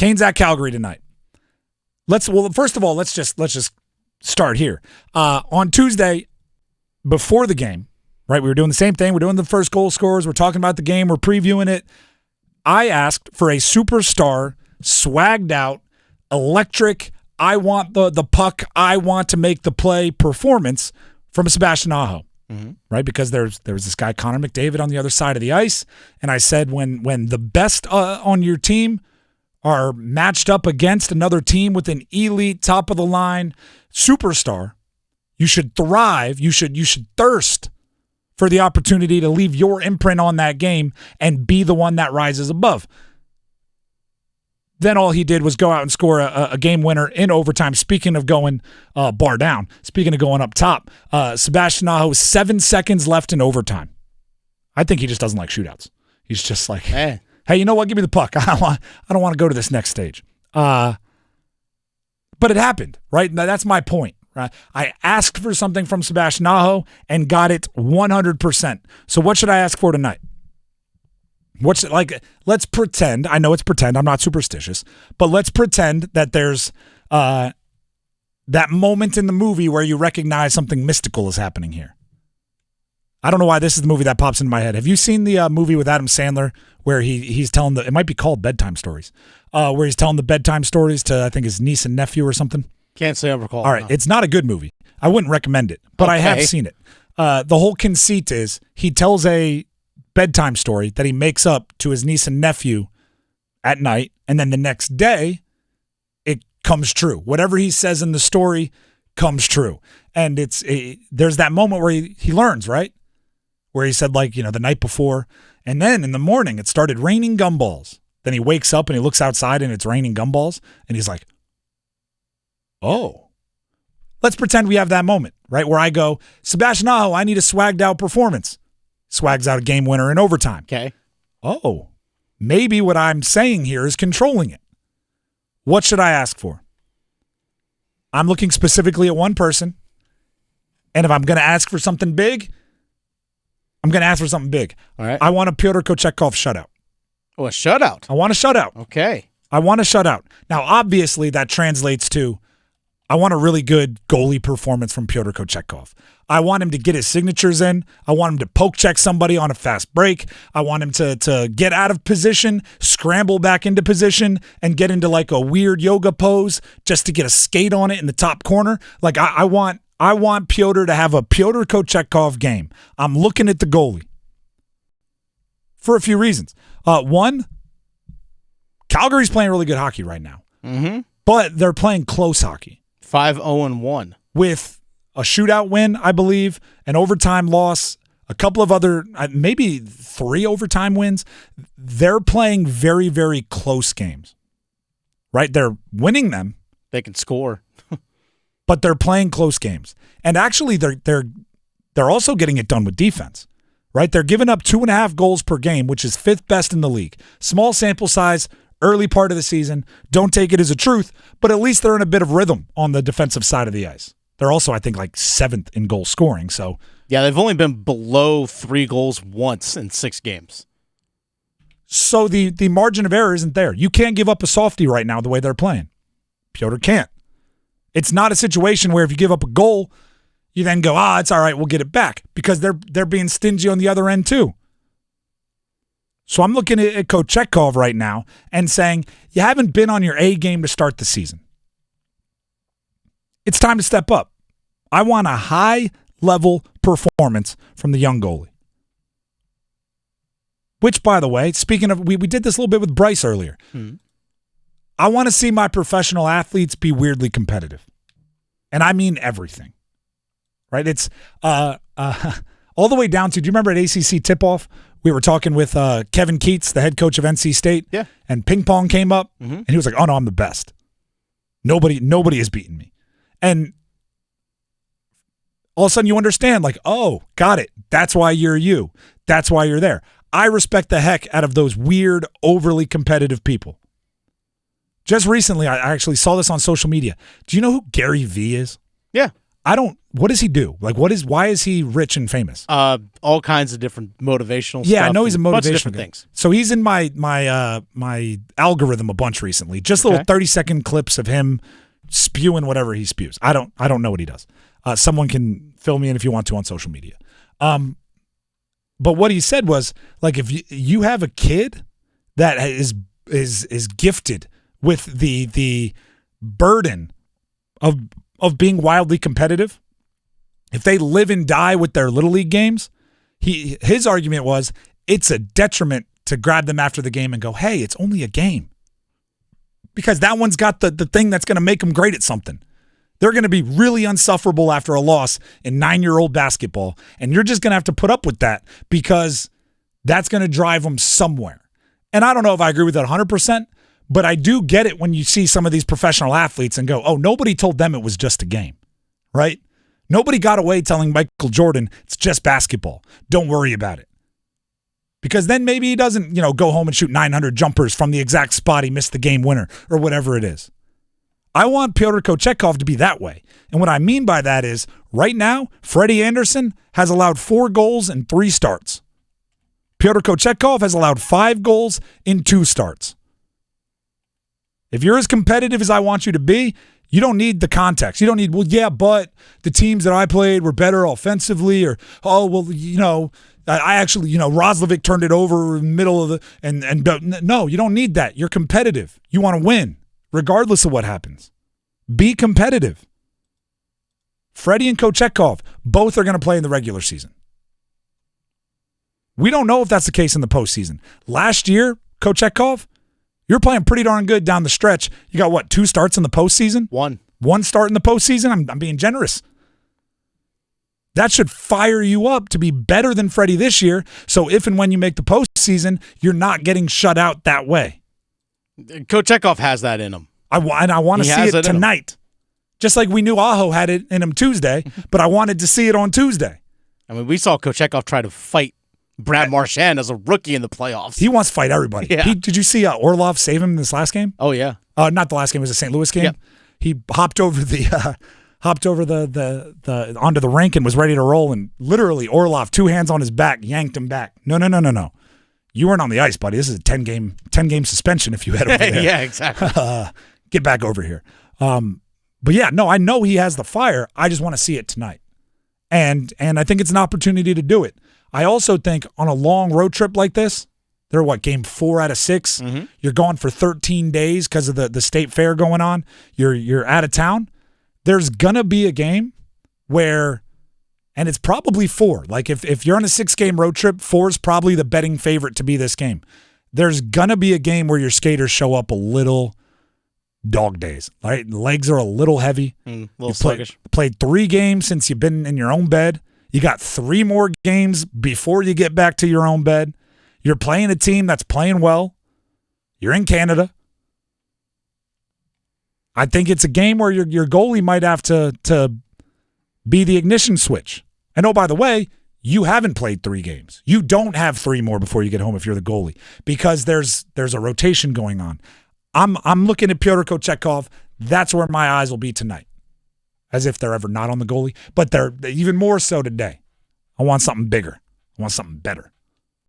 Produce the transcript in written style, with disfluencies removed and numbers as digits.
Canes at Calgary tonight. First of all, let's just start here. On Tuesday, before the game, right? We were doing the same thing. We're doing the first goal scorers. We're talking about the game. We're previewing it. I asked for a superstar, swagged out, electric, I want the puck, I want to make the play performance from Sebastian Aho, right? Because there was this guy, Connor McDavid, on the other side of the ice. And I said, when the best on your team are matched up against another team with an elite, top-of-the-line superstar, you should thrive. You should thirst for the opportunity to leave your imprint on that game and be the one that rises above. Then all he did was go out and score a game winner in overtime. Speaking of going bar down, speaking of going up top, Sebastian Aho, 7 seconds left in overtime. I think he just doesn't like shootouts. He's just like, hey, you know what? Give me the puck. I don't want to go to this next stage. But it happened, right? That's my point. Right? I asked for something from Sebastian Aho and got it 100%. So what should I ask for tonight? Let's pretend, I know it's pretend, I'm not superstitious, but let's pretend that there's that moment in the movie where you recognize something mystical is happening here. I don't know why this is the movie that pops into my head. Have you seen the movie with Adam Sandler where he's telling it might be called Bedtime Stories, where he's telling the bedtime stories to, I think, his niece and nephew or something? Can't say I recall. All right, It's not a good movie. I wouldn't recommend it, but I have seen it. The whole conceit is he tells a bedtime story that he makes up to his niece and nephew at night, and then the next day, it comes true. Whatever he says in the story comes true. And there's that moment where he learns, right? Where he said, the night before, and then in the morning, it started raining gumballs. Then he wakes up and he looks outside and it's raining gumballs, and he's like, oh, let's pretend we have that moment, right? Where I go, Sebastian Aho, I need a swagged out performance. Swags out a game winner in overtime. Okay. Oh, maybe what I'm saying here is controlling it. What should I ask for? I'm looking specifically at one person. And if I'm going to ask for something big, I'm going to ask for something big. All right. I want a Pyotr Kochetkov shutout. Oh, a shutout. I want a shutout. Okay. I want a shutout. Now, obviously, that translates to I want a really good goalie performance from Pyotr Kochetkov. I want him to get his signatures in. I want him to poke check somebody on a fast break. I want him to get out of position, scramble back into position, and get into like a weird yoga pose just to get a skate on it in the top corner. Like I want Pyotr to have a Pyotr Kochetkov game. I'm looking at the goalie for a few reasons. One, Calgary's playing really good hockey right now, but they're playing close hockey. 5-0-1 with a shootout win, I believe, an overtime loss, a couple of other, maybe 3 overtime wins. They're playing very, very close games, right? They're winning them. They can score, but they're playing close games. And actually, they're also getting it done with defense, right? They're giving up 2.5 goals per game, which is 5th best in the league. Small sample size. Early part of the season, don't take it as a truth, but at least they're in a bit of rhythm on the defensive side of the ice. They're also, I think, like 7th in goal scoring. So yeah, they've only been below 3 goals once in 6 games. So the margin of error isn't there. You can't give up a softie right now the way they're playing. Pyotr can't. It's not a situation where if you give up a goal, you then go, it's all right, we'll get it back, because they're being stingy on the other end too. So I'm looking at Kochetkov right now and saying, you haven't been on your A game to start the season. It's time to step up. I want a high-level performance from the young goalie. Which, by the way, speaking of, we did this a little bit with Bryce earlier. I want to see my professional athletes be weirdly competitive. And I mean everything. Right? It's all the way down to, do you remember at ACC tip-off? We were talking with Kevin Keats, the head coach of NC State. Yeah. And ping pong came up, and he was like, oh, no, I'm the best. Nobody has beaten me. And all of a sudden you understand, like, oh, got it. That's why you're you. That's why you're there. I respect the heck out of those weird, overly competitive people. Just recently, I actually saw this on social media. Do you know who Gary Vee is? Yeah. what does he do? Like, why is he rich and famous? All kinds of different motivational stuff. Yeah, I know he's a and bunch of motivational different guy. things. So he's in my algorithm a bunch recently. Just little 30-second clips of him spewing whatever he spews. I don't know what he does. Someone can fill me in if you want to on social media. But what he said was, like, if you have a kid that is gifted with the burden of being wildly competitive, if they live and die with their little league games, his argument was it's a detriment to grab them after the game and go, hey, it's only a game. Because that one's got the thing that's going to make them great at something. They're going to be really insufferable after a loss in 9-year-old basketball, and you're just going to have to put up with that because that's going to drive them somewhere. And I don't know if I agree with that 100%, but I do get it when you see some of these professional athletes and go, oh, nobody told them it was just a game, right? Nobody got away telling Michael Jordan it's just basketball. Don't worry about it. Because then maybe he doesn't, go home and shoot 900 jumpers from the exact spot he missed the game winner or whatever it is. I want Pyotr Kochetkov to be that way. And what I mean by that is, right now, Freddie Anderson has allowed 4 goals in 3 starts. Pyotr Kochetkov has allowed 5 goals in 2 starts. If you're as competitive as I want you to be, you don't need the context. You don't need, but the teams that I played were better offensively, or, I actually, Roslovic turned it over in the middle of no, you don't need that. You're competitive. You want to win, regardless of what happens. Be competitive. Freddie and Kochetkov, both are going to play in the regular season. We don't know if that's the case in the postseason. Last year, Kochetkov, you're playing pretty darn good down the stretch. You got, 2 starts in the postseason? 1. 1 start in the postseason? I'm being generous. That should fire you up to be better than Freddie this year, so if and when you make the postseason, you're not getting shut out that way. Kochetkov has that in him. I want to see it tonight. Just like we knew Aho had it in him Tuesday, but I wanted to see it on Tuesday. I mean, we saw Kochetkov try to fight Brad Marchand as a rookie in the playoffs. He wants to fight everybody. Yeah. Did you see Orlov save him in this last game? Oh, yeah. Not the last game. It was a St. Louis game. Yep. He hopped over the onto the rink and was ready to roll, and literally Orlov, 2 hands on his back, yanked him back. No. You weren't on the ice, buddy. This is a 10-game suspension if you head over there. Yeah, exactly. Get back over here. But yeah, no, I know he has the fire. I just want to see it tonight. And I think it's an opportunity to do it. I also think on a long road trip like this, they're game 4 out of 6. Mm-hmm. You're gone for 13 days because of the state fair going on. You're out of town. There's gonna be a game where, and it's probably 4. Like if you're on a 6-game road trip, 4 is probably the betting favorite to be this game. There's gonna be a game where your skaters show up a little dog days. Right, legs are a little heavy. A little sluggish. Played 3 games since you've been in your own bed. You got 3 more games before you get back to your own bed. You're playing a team that's playing well. You're in Canada. I think it's a game where your goalie might have to be the ignition switch. And oh, by the way, you haven't played 3 games. You don't have 3 more before you get home if you're the goalie, because there's a rotation going on. I'm looking at Pyotr Kochetkov. That's where my eyes will be tonight. As if they're ever not on the goalie, but they're even more so today. I want something bigger. I want something better.